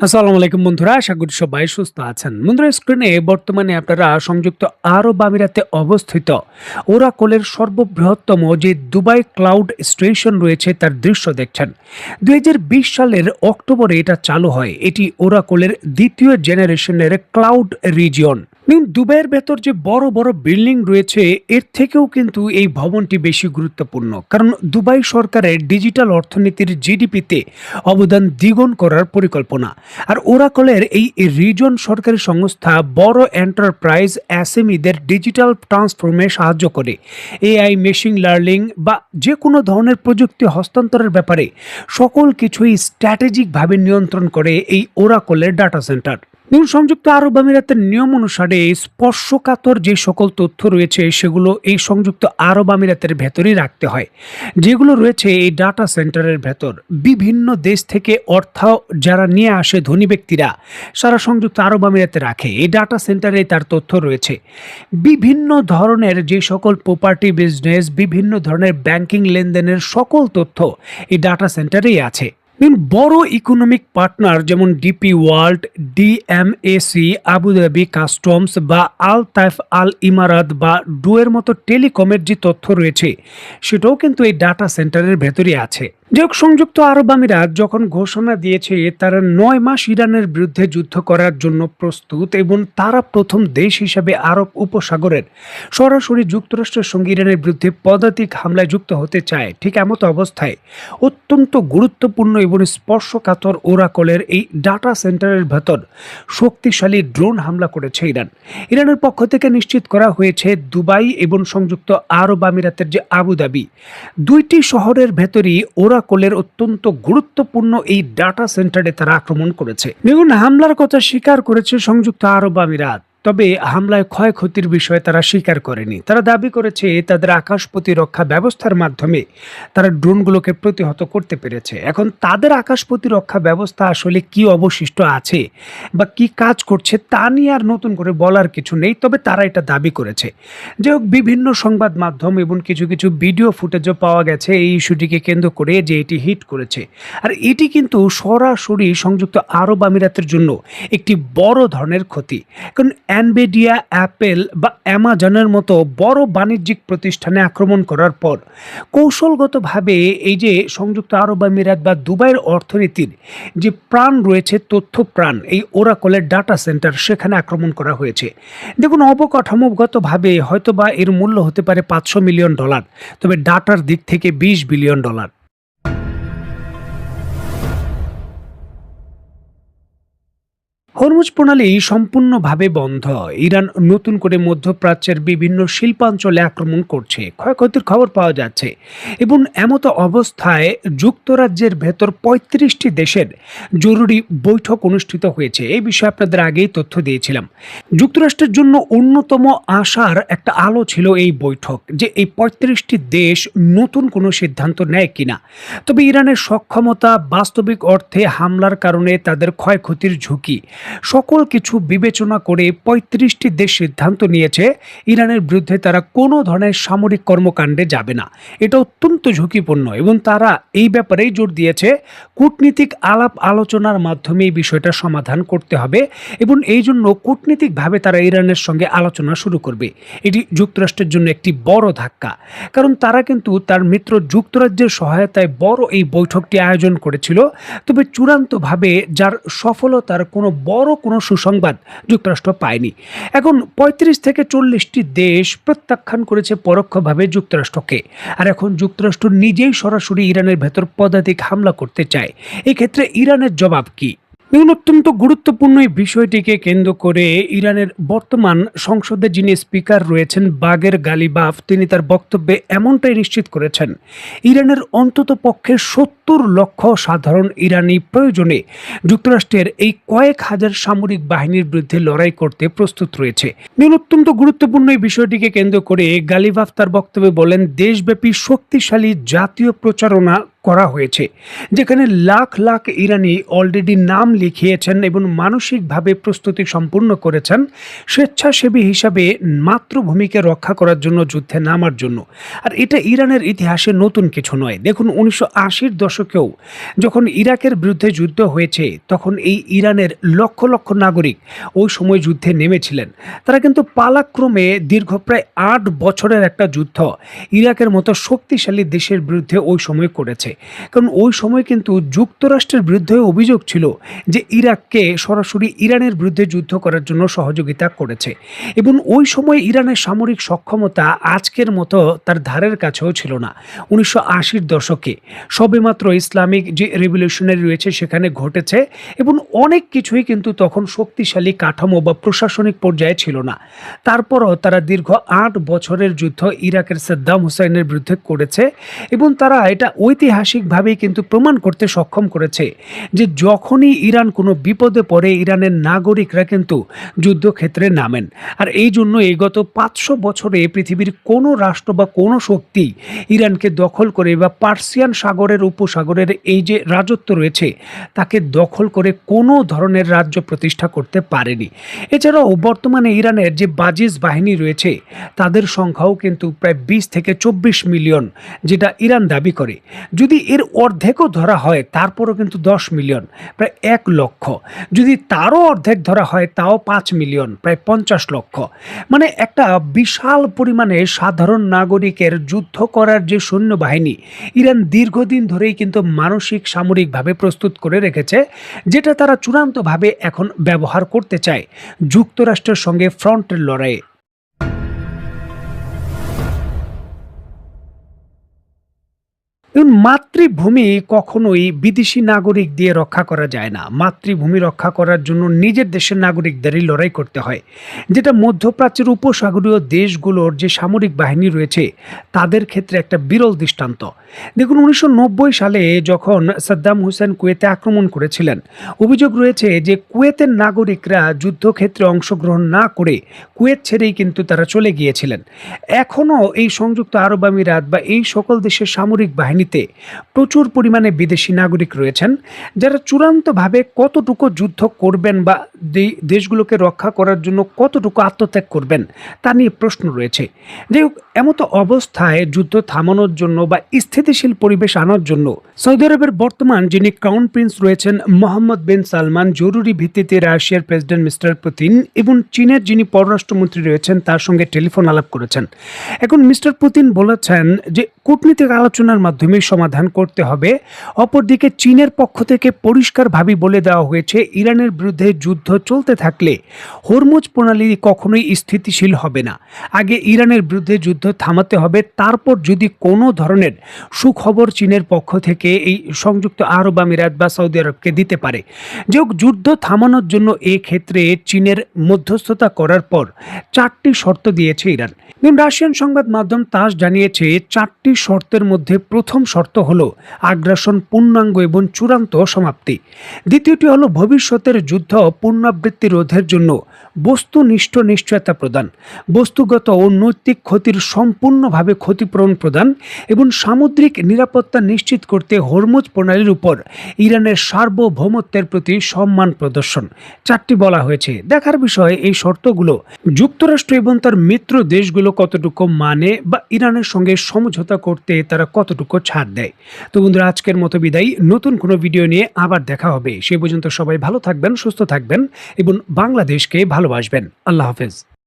আসসালামু আলাইকুম বন্ধুরা, আশা করি সবাই সুস্থ আছেন। বন্ধুরা, স্ক্রিনে বর্তমানে আপনারা সংযুক্ত আরব আমিরাতে অবস্থিত ওরাকলের সর্ববৃহত্তম যে দুবাই ক্লাউড স্টেশন রয়েছে তার দৃশ্য দেখছেন। 2020 সালের অক্টোবরে এটা চালু হয়। এটি ওরাকলের দ্বিতীয় জেনারেশনের ক্লাউড রিজিয়ন। দেখুন, দুবাইয়ের ভেতর যে বড় বড় বিল্ডিং রয়েছে এর থেকেও কিন্তু এই ভবনটি বেশি গুরুত্বপূর্ণ, কারণ দুবাই সরকারের ডিজিটাল অর্থনীতির জিডিপিতে অবদান দ্বিগুণ করার পরিকল্পনা। আর ওরাকলের এই রিজন সরকারি সংস্থা বড় এন্টারপ্রাইজ এসএমইদের ডিজিটাল ট্রান্সফর্মে সাহায্য করে। এআই, মেশিন লার্নিং বা যে কোনো ধরনের প্রযুক্তি হস্তান্তরের ব্যাপারে সকল কিছুই স্ট্র্যাটেজিকভাবে নিয়ন্ত্রণ করে এই ওরাকলের ডাটা সেন্টার। সংযুক্ত আরব আমিরাতের নিয়ম অনুসারে স্পর্শকাতর যে সকল তথ্য রয়েছে সেগুলো এই সংযুক্ত আরব আমিরাতের ভেতরেই রাখতে হয়, যেগুলো রয়েছে এই ডাটা সেন্টারের ভেতর। বিভিন্ন দেশ থেকে অর্থ যারা নিয়ে আসে ধনী ব্যক্তিরা, সারা সংযুক্ত আরব আমিরাতে রাখে। এই ডাটা সেন্টারে তার তথ্য রয়েছে। বিভিন্ন ধরনের যে সকল প্রপার্টি বিজনেস, বিভিন্ন ধরনের ব্যাংকিং লেনদেনের সকল তথ্য এই ডাটা সেন্টারেই আছে। বড় ইকোনমিক পার্টনার যেমন ডিপি ওয়ার্ল্ড, ডিএমএসি, আবুধাবি কাস্টমস বা আল তাইফ আল ইমারাত বা ডুয়ের মতো টেলিকমের যে তথ্য রয়েছে সেটাও কিন্তু এই ডাটা সেন্টারের ভেতরে আছে। যাই হোক, সংযুক্ত আরব আমিরাত যখন ঘোষণা দিয়েছে তারা 9 মাস ইরানের বিরুদ্ধে যুদ্ধ করার জন্য প্রস্তুত এবং তারা প্রথম দেশ হিসাবে আরব উপসাগরের সরাসরি যুক্তরাষ্ট্রের সঙ্গে ইরানের বিরুদ্ধে পদাতিক হামলায় যুক্ত হতে চায়, ঠিক এমতো অবস্থায় অত্যন্ত গুরুত্বপূর্ণ এবং স্পর্শকাতর ওরাকলের এই ডাটা সেন্টারের ভেতর শক্তিশালী ড্রোন হামলা করেছে ইরান। ইরানের পক্ষ থেকে নিশ্চিত করা হয়েছে দুবাই এবং সংযুক্ত আরব আমিরাতের যে আবুধাবি, দুইটি শহরের ভেতরই ওরাকলের অত্যন্ত গুরুত্বপূর্ণ এই ডাটা সেন্টারে তারা আক্রমণ করেছে। দেখুন, হামলার কথা স্বীকার করেছে সংযুক্ত আরব আমিরাত, তবে হামলায় ক্ষয়ক্ষতির বিষয়ে তারা স্বীকার করেনি। তারা দাবি করেছে তাদের আকাশ প্রতিরক্ষা ব্যবস্থার মাধ্যমে তারা ড্রোনগুলোকে প্রতিহত করতে পেরেছে। এখন তাদের আকাশ প্রতিরক্ষা ব্যবস্থা আসলে কি অবশিষ্ট আছে বা কি কাজ করছে তা নিয়ে আর নতুন করে বলার কিছু নেই, তবে তারা এটা দাবি করেছে। যাই হোক, বিভিন্ন সংবাদ মাধ্যম এবং কিছু কিছু ভিডিও ফুটেজও পাওয়া গেছে এই ইস্যুটিকে কেন্দ্র করে যে এটি হিট করেছে। আর এটি কিন্তু সরাসরি সংযুক্ত আরব আমিরাতের জন্য একটি বড় ধরনের ক্ষতি, কারণ এনভিডিয়া, অ্যাপেল বা অ্যামাজনের মতো বড় বাণিজ্যিক প্রতিষ্ঠানে আক্রমণ করার পর কৌশলগতভাবে এই যে সংযুক্ত আরব আমিরাত বা দুবাইয়ের অর্থনীতির যে প্রাণ রয়েছে, তথ্য প্রাণ, এই ওরাকলের ডাটা সেন্টার, সেখানে আক্রমণ করা হয়েছে। দেখুন, অবকাঠামোগতভাবে হয়তোবা এর মূল্য হতে পারে $500 মিলিয়ন, তবে ডাটার দিক থেকে $20 বিলিয়ন। হরমুজ প্রণালী সম্পূর্ণভাবে বন্ধ। ইরান নতুন করে মধ্যপ্রাচ্যের বিভিন্ন শিল্পাঞ্চলে আক্রমণ করছে, ক্ষয়ক্ষতির খবর পাওয়া যাচ্ছে। এবং এমতো অবস্থায় যুক্তরাজ্যের ভেতর 35টি দেশের জরুরি বৈঠক অনুষ্ঠিত হয়েছে। এই বিষয়ে আপনাদের আগেই তথ্য দিয়েছিলাম। যুক্তরাষ্ট্রের জন্য অন্যতম আশার একটা আলো ছিল এই বৈঠক, যে এই 35টি দেশ নতুন কোনো সিদ্ধান্ত নেয় কিনা। তবে ইরানের সক্ষমতা, বাস্তবিক অর্থে হামলার কারণে তাদের ক্ষয়ক্ষতির ঝুঁকি, সকল কিছু বিবেচনা করে 35টি দেশ সিদ্ধান্ত নিয়েছে ইরানের বিরুদ্ধে তারা কোনো ধরনের সামরিক কর্মকাণ্ডে যাবে না। এটা অত্যন্ত ঝুঁকিপূর্ণ এবং তারা এই ব্যাপারেই জোর দিয়েছে কূটনীতিক আলাপ আলোচনার মাধ্যমে এই বিষয়টা সমাধান করতে হবে এবং এই জন্য কূটনীতিকভাবে তারা ইরানের সঙ্গে আলোচনা শুরু করবে। এটি যুক্তরাষ্ট্রের জন্য একটি বড় ধাক্কা, কারণ তারা কিন্তু তার মিত্র যুক্তরাজ্যের সহায়তায় বড় এই বৈঠকটি আয়োজন করেছিল, তবে চূড়ান্তভাবে যার সফলতার কোনো সুসংবাদ যুক্তরাষ্ট্র পায়নি। এখন 35 থেকে 40টি দেশ প্রত্যাখ্যান করেছে পরোক্ষভাবে যুক্তরাষ্ট্রকে, আর এখন যুক্তরাষ্ট্র নিজেই সরাসরি ইরানের ভেতর পদাতিক হামলা করতে চায়। এক্ষেত্রে ইরানের জবাব কি? অত্যন্ত গুরুত্বপূর্ণ এই বিষয়টিকে কেন্দ্র করে ইরানের বর্তমান সংসদে যিনি স্পিকার রয়েছেন বাগের গালিবাফ, তিনি তার বক্তব্যে এমনটাই নিশ্চিত করেছেন, ইরানের অন্তত পক্ষে 70 লক্ষ সাধারণ ইরানি প্রয়োজনে যুক্তরাষ্ট্রের এই কয়েক হাজার সামরিক বাহিনীর বিরুদ্ধে লড়াই করতে প্রস্তুত রয়েছে। অত্যন্ত গুরুত্বপূর্ণ এই বিষয়টিকে কেন্দ্র করে গালিবাফ তার বক্তব্যে বলেন, দেশব্যাপী শক্তিশালী জাতীয় প্রচারণা করা হয়েছে, যেখানে লাখ লাখ ইরানি অলরেডি নাম লিখিয়েছেন এবং মানসিকভাবে প্রস্তুতি সম্পূর্ণ করেছেন স্বেচ্ছাসেবী হিসাবে মাতৃভূমিকে রক্ষা করার জন্য, যুদ্ধে নামার জন্য। আর এটা ইরানের ইতিহাসে নতুন কিছু নয়। দেখুন, 1980-র দশকেও যখন ইরাকের বিরুদ্ধে যুদ্ধ হয়েছে, তখন এই ইরানের লক্ষ লক্ষ নাগরিক ওই সময় যুদ্ধে নেমেছিলেন। তারা কিন্তু পালাক্রমে দীর্ঘ প্রায় 8 বছরের একটা যুদ্ধ ইরাকের মতো শক্তিশালী দেশের বিরুদ্ধে ওই সময় করেছে। কারণ ওই সময় কিন্তু যুক্তরাষ্ট্রের বিরুদ্ধে অভিযোগ ছিল যে ইরাককে সরাসরি ইরানের বিরুদ্ধে যুদ্ধ করার জন্য সহযোগিতা করেছে, এবং ওই সময় ইরানের সামরিক সক্ষমতা আজকের মতো তার ধারের কাছেও ছিল না। 1980-র দশকে সবেমাত্র ইসলামিক যে রেভলিউশনারি রয়েছে সেখানে ঘটেছে, এবং অনেক কিছুই কিন্তু তখন শক্তিশালী কাঠামো বা প্রশাসনিক পর্যায়ে ছিল না। তারপরও তারা দীর্ঘ 8 বছরের যুদ্ধ ইরাকের সাদ্দাম হুসাইনের বিরুদ্ধে করেছে, এবং তারা এটা ঐতিহাসিকভাবেই কিন্তু প্রমাণ করতে সক্ষম করেছে যে যখনই ইরান কোনো বিপদে পড়ে, ইরানের নাগরিকরা কিন্তু যুদ্ধক্ষেত্রে নামেন। আর এই জন্য এই গত 500 বছরে পৃথিবীর কোনো রাষ্ট্র বা কোনো শক্তি ইরানকে দখল করে বা পার্সিয়ান সাগরের উপসাগরের এই যে রাজত্ব রয়েছে তাকে দখল করে কোনো ধরনের রাজ্য প্রতিষ্ঠা করতে পারেনি। এছাড়াও বর্তমানে ইরানের যে বাজিজ বাহিনী রয়েছে তাদের সংখ্যাও কিন্তু প্রায় 20 থেকে 24 মিলিয়ন, যেটা ইরান দাবি করে। যদি এর অর্ধেকও ধরা হয় তারপরও কিন্তু 10 মিলিয়ন, প্রায় 1 লক্ষ। যদি তারও অর্ধেক ধরা হয় তাও 5 মিলিয়ন, প্রায় 50 লক্ষ। মানে একটা বিশাল পরিমাণে সাধারণ নাগরিকের যুদ্ধ করার যে সৈন্যবাহিনী ইরান দীর্ঘদিন ধরেই কিন্তু মানসিক সামরিকভাবে প্রস্তুত করে রেখেছে, যেটা তারা চূড়ান্তভাবে এখন ব্যবহার করতে চায় যুক্তরাষ্ট্রের সঙ্গে ফ্রন্টের লড়াইয়ে। এবং মাতৃভূমি কখনোই বিদেশি নাগরিক দিয়ে রক্ষা করা যায় না। মাতৃভূমি রক্ষা করার জন্য নিজের দেশের নাগরিকদেরই লড়াই করতে হয়, যেটা মধ্যপ্রাচ্যের উপসাগরীয় দেশগুলোর যে সামরিক বাহিনী রয়েছে তাদের ক্ষেত্রে একটা বিরল দৃষ্টান্ত। দেখুন, 1990 সালে যখন সাদ্দাম হুসেন কুয়েতে আক্রমণ করেছিলেন, অভিযোগ রয়েছে যে কুয়েতের নাগরিকরা যুদ্ধক্ষেত্রে অংশগ্রহণ না করে কুয়েত ছেড়েই কিন্তু তারা চলে গিয়েছিলেন। এখনও এই সংযুক্ত আরব আমিরাত বা এই সকল দেশের সামরিক বাহিনীতে প্রচুর পরিমাণে বিদেশি নাগরিক রয়েছেন, যারা চূড়ান্তভাবে কতটুকু যুদ্ধ করবেন বা দেশগুলোকে রক্ষা করার জন্য কতটুকু আত্মত্যাগ করবেন তা নিয়ে প্রশ্ন রয়েছে। যাই হোক, এমতো অবস্থায় যুদ্ধ থামানোর জন্য বা স্থিতিশীল পরিবেশ আনার জন্য সৌদি আরবের বর্তমান যিনি ক্রাউন প্রিন্স রয়েছেন মোহাম্মদ বিন সালমান জরুরি ভিত্তিতে রাশিয়ার প্রেসিডেন্ট মিস্টার পুতিন এবং চীনের যিনি পররাষ্ট্রমন্ত্রী রয়েছেন তার সঙ্গে টেলিফোন আলাপ করেছেন। এখন মিস্টার পুতিন বলেছেন যে কূটনীতিক আলোচনার মাধ্যমে সমাধান করতে হবে। অপরদিকে চীনের পক্ষ থেকে পরিষ্কারভাবে বলে দেওয়া হয়েছে ইরানের বিরুদ্ধে যুদ্ধ চলতে থাকলে হরমুজ প্রণালী কখনোই স্থিতিশীল হবে না। আগে ইরানের বিরুদ্ধে যুদ্ধ থামাতে হবে, তারপর যদি কোনো ধরনের সুখবর চীনের পক্ষ থেকে এই সংযুক্ত আরব আমিরাত বা সৌদি আরবকে দিতে পারে। যে হোক, যুদ্ধ থামানোর জন্য ক্ষেত্রে চীনের মধ্যস্থতা করার পর 4টি শর্ত দিয়েছে ইরান। রাশিয়ান সংবাদ মাধ্যম তাস জানিয়েছে 4টি শর্তের মধ্যে প্রথম শর্ত হলো আগ্রাসন পূর্ণাঙ্গ এবং চূড়ান্ত সমাপ্তি। দ্বিতীয়টি হলো ভবিষ্যতের যুদ্ধ পুনরাবৃত্তি রোধের জন্য বস্তুনিষ্ঠ নিশ্চয়তা প্রদান, বস্তুগত ও নৈতিক ক্ষতির সম্পূর্ণভাবে ক্ষতিপূরণ প্রদান এবং সামুদ্রিক নিরাপত্তা নিশ্চিত করতে হরমুজ প্রণালীর উপর ইরানের সার্বভৌমত্বের প্রতি সম্মান প্রদর্শন। 4টি বলা হয়েছে। দেখার বিষয় এই শর্তগুলো যুক্তরাষ্ট্র এবং তার মিত্র দেশগুলো কতটুকু মানে বা ইরানের সঙ্গে সমঝোতা করতে তারা কতটুকু ছাড় দেয়। তো বন্ধুরা, আজকের মতো বিদায়। নতুন কোনো ভিডিও নিয়ে আবার দেখা হবে। সেই পর্যন্ত সবাই ভালো থাকবেন, সুস্থ থাকবেন এবং বাংলাদেশকে ভালোবাসবেন। আল্লাহ হাফেজ।